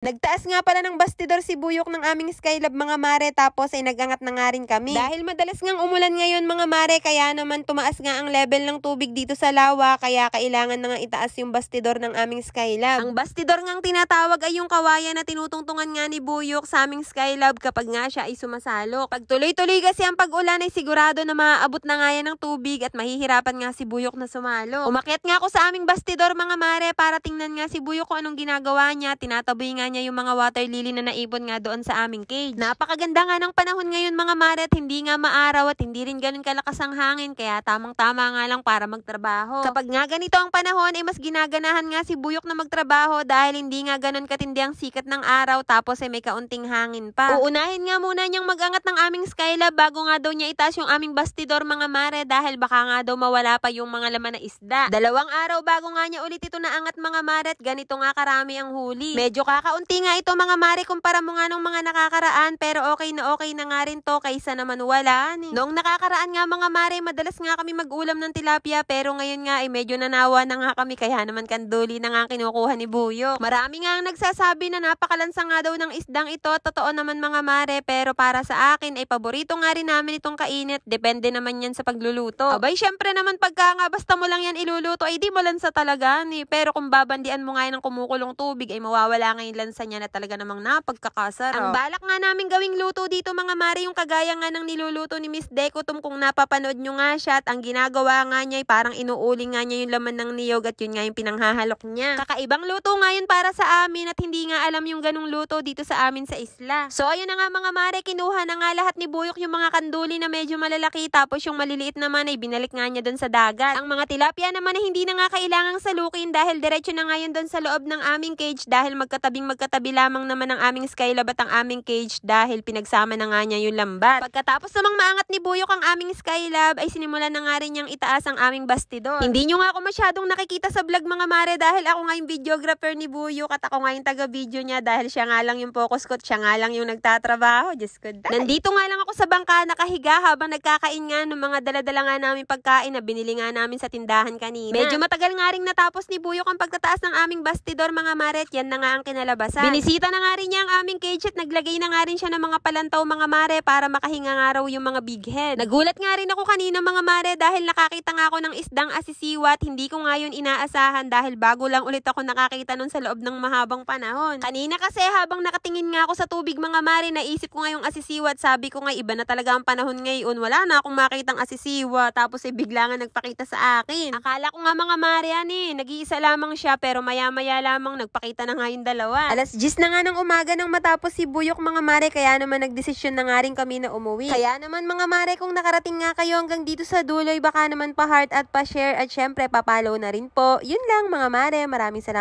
Nagtaas nga pala ng bastidor si Buyok ng aming Skylab mga mare, tapos ay nagangat na nga rin kami. Dahil madalas ngang umulan ngayon mga mare, kaya naman tumaas nga ang level ng tubig dito sa lawa, kaya kailangan na nga itaas yung bastidor ng aming Skylab. Ang bastidor ngang tinatawag ay yung kawayan na tinutungtungan nga ni Buyok sa aming Skylab kapag nga siya ay sumasalok. Pag tuloy-tuloy kasi ang pag-ulan ay sigurado na maaabot na nga yan ng tubig at mahihirapan nga si Buyok na sumalo. Umakyat nga ako sa aming bastidor mga mare para tingnan nga si Buyok kung anong ginagawa niya. Tinataboy nga niya yung mga water lily na naipon nga doon sa aming cage. Napakaganda nga ng panahon ngayon mga mare at hindi nga maaraw at hindi rin ganun kalakas ang hangin, kaya tamang-tama nga lang para magtrabaho. Kapag nga ganito ang panahon ay mas ginaganahan nga si Buyok na magtrabaho dahil hindi nga ganun katindi ang sikat ng araw, tapos ay may kaunting hangin pa. Uunahin nga muna niyang mag-angat ng aming Skylab bago nga daw niya itaas yung aming bastidor mga mare, dahil baka nga daw mawala pa yung mga laman na isda. 2 araw bago nga niya ulit ito naangat mga mare at ganito nga karami ang huli. Medyo kakaunti nga ito mga mare kumpara mo nga nung mga nakakaraan, pero okay na nga rin to kaysa naman wala. Noong nakakaraan nga mga mare, madalas nga kami mag-ulam ng tilapia, pero ngayon nga ay medyo nanawa na nga kami, kaya naman kanduli na nga kinukuha ni Buyok. Marami nga ang nagsasabi na napakalansa nga daw ng isdang ito. Totoo naman mga mare, pero para sa akin ay paborito nga rin namin itong kainit. Depende naman yan sa pagluluto. Abay syempre naman pagka nga basta mo lang yan iluluto ay di mo lansa talaga ni. Pero kung babandian mo nga yan ng kumukulong tubig ay mawawala nga yung lansa niya na talaga namang napagkakasarap. Ang balak nga namin gawing luto dito mga mare yung kagaya nga ng niluluto ni Miss Decotum, kung napapanood nyo nga siya, at ang ginagawa nga niya ay parang inuuling nga niya yung laman ng niyog at yun nga yung pinanghahalok niya. Kakaibang luto nga yun para sa amin at hindi nga alam yung ganung luto dito sa amin sa isla. So ayun na nga mga mare, kinuha na nga lahat ni Buyok yung mga kanduli na medyo malalaki, tapos yung maliliit naman ay binalik nga niya doon sa dagat. Ang mga tilapia naman ay hindi na nga kailangang salukin dahil diretso na nga yun doon sa loob ng aming cage, dahil magkatabi lamang naman ang aming Skylab at ang aming cage, dahil pinagsama na nga niya yung lambat. Pagkatapos namang maangat ni Buyok ang aming Skylab ay sinimulan na nga rin niyang itaas ang aming bastidor. Hindi nyo nga ako masyadong nakikita sa vlog mga mare dahil ako nga yung videographer ni Buyok at ako nga yung taga-video niya, dahil siya nga lang yung focus ko at siya nga lang yung nagtatrabaho. Diyos ko dahil. Nandito nga lang ako sa bangka nakahiga habang nagkakain nga ng mga daladala nga namin pagkain na binili nga namin sa tindahan kanina. Medyo matagal nga rin natapos ni Buyok ang pagtataas ng aming bastidor mga mare, at yan na nga ang kinalabasan. Binisita na nga rin niya ang aming cage at naglagay na nga rin siya ng mga palantaw mga mare para makahinga nga raw yung mga big head. Nagulat nga rin ako kanina mga mare dahil nakakita nga ako ng isdang asisiwat. Hindi ko nga yun inaasahan dahil bago lang ulit ako nakakita nun sa loob ng mahabang panahon. Kanina kasi habang nakatingin nga ako sa tubig mga mare, naisip ko nga yung asisiwat. Sabi ko nga iba na talaga ang panahon ngayon. Wala na akong makitang asisiwa, tapos ay bigla nga nagpakita sa akin. Akala ko nga mga mare nag-iisa lamang siya, pero maya-maya lamang nagpakita na nga yung dalawa. 10:00 na nga ng umaga nang matapos si Buyok mga mare, kaya naman nagdesisyon na nga rin kami na umuwi. Kaya naman mga mare, kung nakarating nga kayo hanggang dito sa dulo, baka naman pa-heart at pa-share at syempre pa-follow na rin po. Yun lang mga mare, maraming salamat.